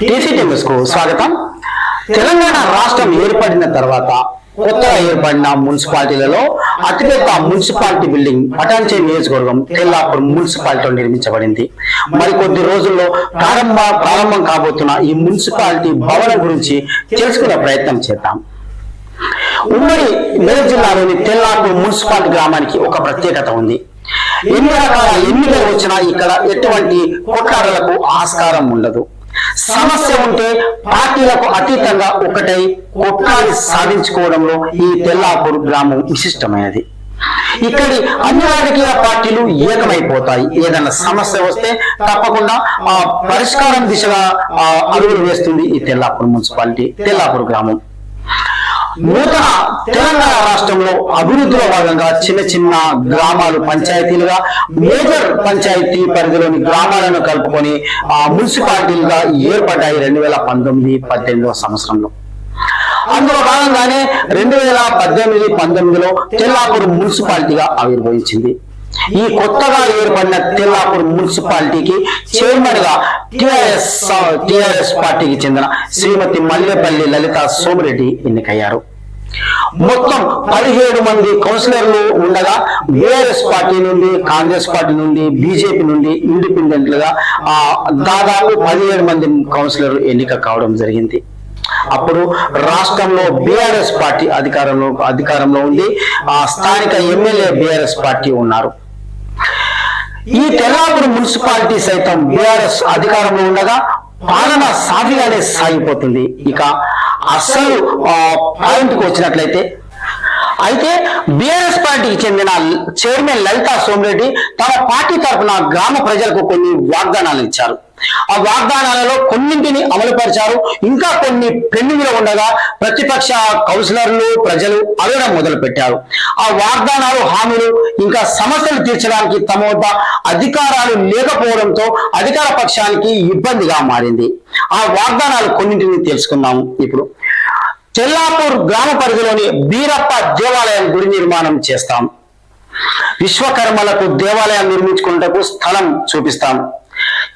TCT news కు స్వాగతం. తెలంగాణ రాష్ట్రం ఏర్పడిన తర్వాత కొత్తగా ఏర్పడిన మున్సిపాలిటీలలో అతిపెద్ద మున్సిపాలిటీ బిల్డింగ్ పటాన్చెరు నియోజకవర్గం తెల్లాపూర్ మున్సిపాలిటీలో నిర్మించబడింది. మరికొద్ది రోజుల్లో ప్రారంభం కాబోతున్న ఈ మున్సిపాలిటీ భవనం గురించి తెలుసుకునే ప్రయత్నం చేద్దాం. ఉమ్మడి మెదక్ జిల్లాలోని తెల్లాపూర్ మున్సిపాలిటీ గ్రామానికి ఒక ప్రత్యేకత ఉంది. ఎన్ని రకాల ఎన్నికలు వచ్చినా ఇక్కడ ఎటువంటి కొట్లాటలకు ఆస్కారం ఉండదు. సమస్య ఉంటే పార్టీలకు అతీతంగా ఒకటై కొట్లాడి సాధించుకోవడంలో ఈ తెల్లాపూర్ గ్రామం విశిష్టమైనది. ఇక్కడి అన్ని రాజకీయ పార్టీలు ఏకమైపోతాయి. ఏదైనా సమస్య వస్తే తప్పకుండా పరిష్కారం దిశగా అడుగులు వేస్తుంది ఈ తెల్లాపూర్ మున్సిపాలిటీ, తెల్లాపూర్ గ్రామం. నూతన తెలంగాణ రాష్ట్రంలో అభివృద్ధిలో భాగంగా చిన్న చిన్న గ్రామాలు పంచాయతీలుగా, మేజర్ పంచాయతీ పరిధిలోని గ్రామాలను కలుపుకొని మున్సిపాలిటీలుగా ఏర్పడ్డాయి 2019-18 సంవత్సరంలో. అందులో భాగంగానే 2018-19లో తెల్లాపూర్ మున్సిపాలిటీగా ఆవిర్భవించింది. ఈ కొత్తగా ఏర్పడిన తెల్లాపూర్ మున్సిపాలిటీకి చైర్మన్ గా టిఆర్ఎస్ పార్టీకి చెందిన శ్రీమతి మల్లెపల్లి లలిత సోమిరెడ్డి ఎన్నికయ్యారు. మొత్తం 17 మంది కౌన్సిలర్లు ఉండగా బీఆర్ఎస్ పార్టీ నుండి, కాంగ్రెస్ పార్టీ నుండి, బీజేపీ నుండి ఇండిపెండెంట్ గా దాదాపు 17 మంది కౌన్సిలర్లు ఎన్నిక కావడం జరిగింది. అప్పుడు రాష్ట్రంలో బీఆర్ఎస్ పార్టీ అధికారంలో ఉంది. స్థానిక ఎమ్మెల్యే బీఆర్ఎస్ పార్టీ ఉన్నారు. ఈ తెల్లాపూర్ మున్సిపాలిటీ సైతం బీఆర్ఎస్ అధికారంలో ఉండగా పాలన సాఫీగానే సాగిపోతుంది. ఇక అసలు పాయింట్కి వచ్చినట్లయితే బీఆర్ఎస్ పార్టీకి చెందిన చైర్మన్ లలితా సోమిరెడ్డి తమ పార్టీ తరఫున గ్రామ ప్రజలకు కొన్ని వాగ్దానాలు ఇచ్చారు. ఆ వాగ్దానాలలో కొన్నింటిని అమలుపరిచారు. ఇంకా కొన్ని పెండింగ్లో ఉండగా ప్రతిపక్ష కౌన్సిలర్లు, ప్రజలు అడగడం మొదలు పెట్టారు. ఆ వాగ్దానాలు, హామీలు ఇంకా సమస్యలు తీర్చడానికి తమ వద్ద అధికారాలు లేకపోవడంతో అధికార పక్షానికి ఇబ్బందిగా మారింది. ఆ వాగ్దానాలు కొన్నింటిని తెలుసుకుందాము ఇప్పుడు. తెల్లాపూర్ గ్రామ పరిధిలోని బీరప్ప దేవాలయం గుడి నిర్మాణం చేస్తాం. విశ్వకర్మలకు దేవాలయం నిర్మించుకున్నటకు స్థలం చూపిస్తాం.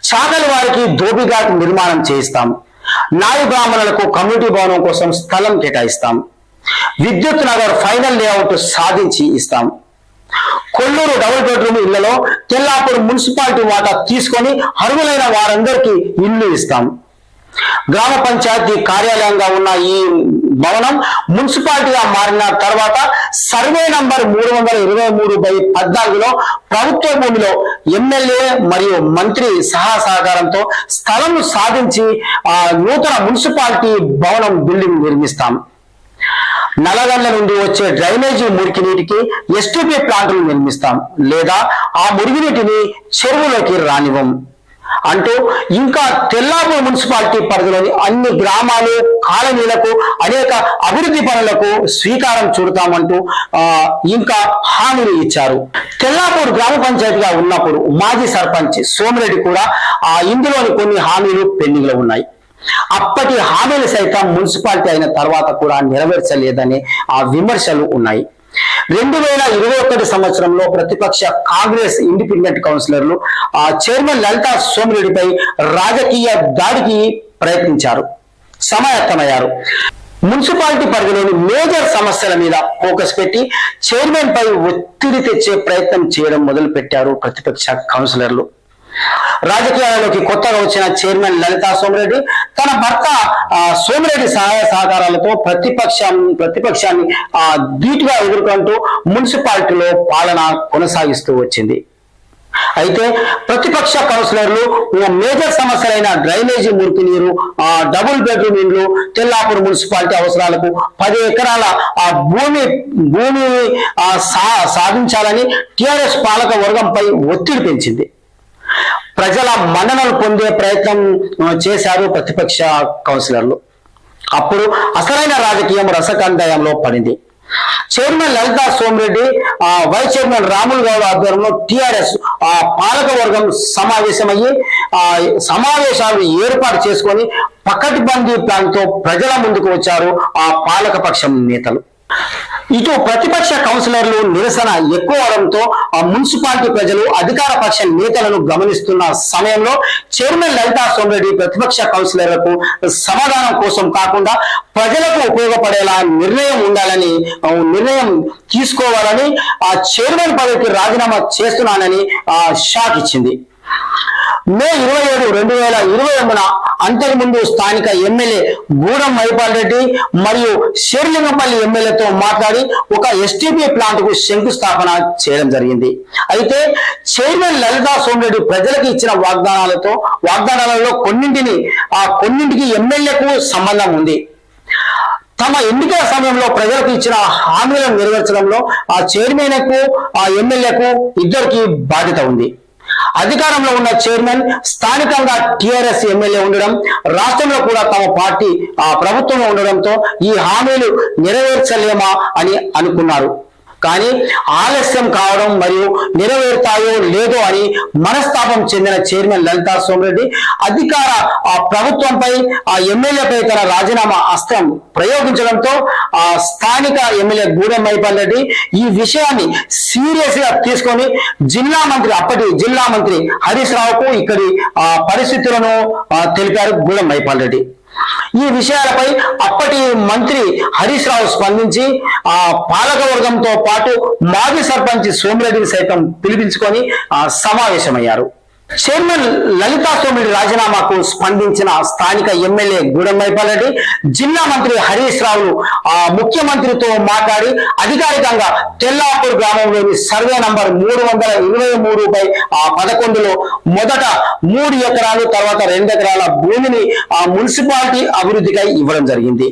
చాకలి వారికి ధోబిఘాట్ నిర్మాణం చేయిస్తాం. నాయి బ్రాహ్మణులకు కమ్యూనిటీ భవనం కోసం స్థలం కేటాయిస్తాం. విద్యుత్ నగర్ ఫైనల్ లేఅవుట్ సాధించి ఇస్తాం. కొల్లూరు డబుల్ బెడ్రూమ్ ఇళ్లలో తెల్లాపూర్ మున్సిపాలిటీ వాటా తీసుకొని అర్హులైన వారందరికీ ఇల్లు ఇస్తాం. గ్రామ పంచాయతీ కార్యాలయంగా ఉన్న ఈ భవనం మున్సిపాలిటీగా మారిన తర్వాత సర్వే నంబర్ 323/14లో ప్రభుత్వ భూమిలో ఎమ్మెల్యే మరియు మంత్రి సహకారంతో స్థలం సాధించి నూతన మున్సిపాలిటీ భవనం బిల్డింగ్ నిర్మిస్తాం. నల్లగండ్ల నుండి వచ్చే డ్రైనేజీ మురికి నీటికి ఎస్టీపీ ప్లాంట్లు నిర్మిస్తాం, లేదా ఆ మురుగునీటిని చెరువులోకి రానివ్వం అంటూ ఇంకా తెల్లాపూర్ మున్సిపాలిటీ పరిధిలోని అన్ని గ్రామాలు, కాలనీలకు అనేక అభివృద్ధి పనులకు శ్రీకారం చుడతామంటూ ఇంకా హామీలు ఇచ్చారు. తెల్లాపూర్ గ్రామ పంచాయతీగా ఉన్నప్పుడు మాజీ సర్పంచ్ సోమిరెడ్డి కూడా ఇందులోని కొన్ని హామీలు పెండింగ్ లో ఉన్నాయి. అప్పటి హామీలు సైతం మున్సిపాలిటీ అయిన తర్వాత కూడా నెరవేర్చలేదనే విమర్శలు ఉన్నాయి. 2021 సంవత్సరంలో ప్రతిపక్ష కాంగ్రెస్ ఇండిపెండెంట్ కౌన్సిలర్లు చైర్మన్ లలితా సోమిరెడ్డిపై రాజకీయ దాడికి ప్రయత్నించారు, సమాయత్తమయ్యారు. మున్సిపాలిటీ పరిధిలోని మేజర్ సమస్యల మీద ఫోకస్ పెట్టి చైర్మన్ పై ఒత్తిడి తెచ్చే ప్రయత్నం చేయడం మొదలు పెట్టారు ప్రతిపక్ష కౌన్సిలర్లు. రాజకీయాలలోకి కొత్తగా వచ్చిన చైర్మన్ లలితా సోమిరెడ్డి తన భర్త సోమిరెడ్డి సహాయ సహకారాలతో ప్రతిపక్షాన్ని ధీటుగా ఎదుర్కొంటూ మున్సిపాలిటీలో పాలన కొనసాగిస్తూ వచ్చింది. అయితే ప్రతిపక్ష కౌన్సిలర్లు మేజర్ సమస్యలైన డ్రైనేజీ మురికి నీరు, డబుల్ బెడ్రూమ్ ఇండ్లు, తెల్లాపూర్ మున్సిపాలిటీ అవసరాలకు 10 ఎకరాల భూమి సాధించాలని టిఆర్ఎస్ పాలక వర్గంపై ఒత్తిడి పెంచింది. ప్రజల మన్ననలు పొందే ప్రయత్నం చేశారు ప్రతిపక్ష కౌన్సిలర్లు. అప్పుడు అసలైన రాజకీయం రసకందాయంలో పడింది. Chairman Lalitha Somireddy, vice chairman Ramulu Goud ఆధ్వర్యంలో టిఆర్ఎస్ పాలక వర్గం సమావేశమయ్యి సమావేశాలు ఏర్పాటు చేసుకొని పకడ్బందీ ప్లాన్ తో ప్రజల ముందుకు వచ్చారు ఆ పాలక పక్షం నేతలు. ఇటు ప్రతిపక్ష కౌన్సిలర్లు నిరసన ఎక్కువ అవడంతో ఆ మున్సిపాలిటీ ప్రజలు అధికార పక్ష నేతలను గమనిస్తున్న సమయంలో చైర్మన్ లలితా సోమిరెడ్డి ప్రతిపక్ష కౌన్సిలర్లకు సమాధానం కోసం కాకుండా ప్రజలకు ఉపయోగపడేలా నిర్ణయం తీసుకోవాలని ఆ చైర్మన్ పదవికి రాజీనామా చేస్తున్నానని షాక్ ఇచ్చింది. మే 27, 2021 అంతకుముందు స్థానిక ఎమ్మెల్యే గూడెం మైపాల్ రెడ్డి మరియు షేర్లింగంపల్లి ఎమ్మెల్యేతో మాట్లాడి ఒక ఎస్టీపీ ప్లాంట్ కు శంకుస్థాపన చేయడం జరిగింది. అయితే చైర్మన్ లలితా సోమిరెడ్డి ప్రజలకు ఇచ్చిన వాగ్దానాలలో కొన్నింటికి ఎమ్మెల్యేకు సంబంధం ఉంది. తమ ఎన్నికల సమయంలో ప్రజలకు ఇచ్చిన హామీలను నెరవేర్చడంలో ఆ చైర్మన్ కు ఆ ఎమ్మెల్యేకు ఇద్దరికి బాధ్యత ఉంది. అధికారంలో ఉన్న చైర్మన్ స్థానికంగా టిఆర్ఎస్ ఎమ్మెల్యే ఉండడం, రాష్ట్రంలో కూడా తమ పార్టీ ప్రభుత్వంలో ఉండడంతో ఈ హామీలు నెరవేర్చలేమా అని అనుకున్నారు. కానీ ఆలస్యం కావడం మరియు నెరవేరుతాయో లేదో అని మనస్తాపం చెందిన చైర్మన్ లలితా సోమిరెడ్డి అధికార ప్రభుత్వంపై ఆ ఎమ్మెల్యేపై తన రాజీనామా అస్త్రం ప్రయోగించడంతో ఆ స్థానిక ఎమ్మెల్యే గూడెం మైపాల్ రెడ్డి ఈ విషయాన్ని సీరియస్ గా తీసుకొని అప్పటి జిల్లా మంత్రి హరీష్ రావుకు ఇక్కడి పరిస్థితులను తెలిపారు గూడెం మైపాల్ రెడ్డి. ఈ విషయాలపై అప్పటి మంత్రి హరీష్ రావు స్పందించి ఆ పాలకవర్గంతో పాటు మాజీ సర్పంచ్ సోమిరెడ్డిని సైతం పిలిపించుకొని సమావేశమయ్యారు. చైర్మన్ లలితా సోమిరెడ్డి రాజీనామాకు స్పందించిన స్థానిక ఎమ్మెల్యే గూడెం మైపాల్ రెడ్డి జిల్లా మంత్రి హరీష్ రావును ముఖ్యమంత్రితో మాట్లాడి అధికారికంగా తెల్లాపూర్ గ్రామంలోని సర్వే నంబర్ 323/11లో మొదట 3 ఎకరాలు తర్వాత 2 ఎకరాల భూమిని మున్సిపాలిటీ అభివృద్ధికై ఇవ్వడం జరిగింది.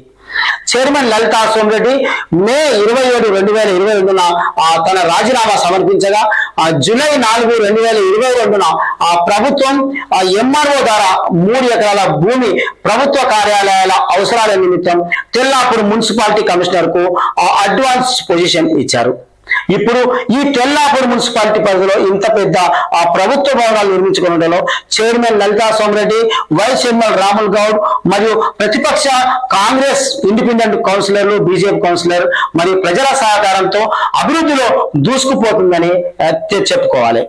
చైర్మన్ లలితా సోమిరెడ్డి మే 27, 2022 తన రాజీనామా సమర్పించగా జూలై 4, 2022 ప్రభుత్వం ఎంఆర్ఓ ద్వారా 3 ఎకరాల భూమి ప్రభుత్వ కార్యాలయాల అవసరాల నిమిత్తం తెల్లాపూర్ మున్సిపాలిటీ కమిషనర్ కు అడ్వాన్స్ పొజిషన్ ఇచ్చారు. ఇప్పుడు ఈ తెల్లాపూర్ మున్సిపాలిటీ పరిధిలో ఇంత పెద్ద ప్రభుత్వ భవనాలు నిర్మించుకోవడంలో chairman Lalitha Somireddy, vice chairman Ramul Goud మరియు ప్రతిపక్ష కాంగ్రెస్ ఇండిపెండెంట్ కౌన్సిలర్లు, బీజేపీ కౌన్సిలర్ మరియు ప్రజల సహకారంతో అభివృద్ధిలో దూసుకుపోతుందని చెప్పుకోవాలి.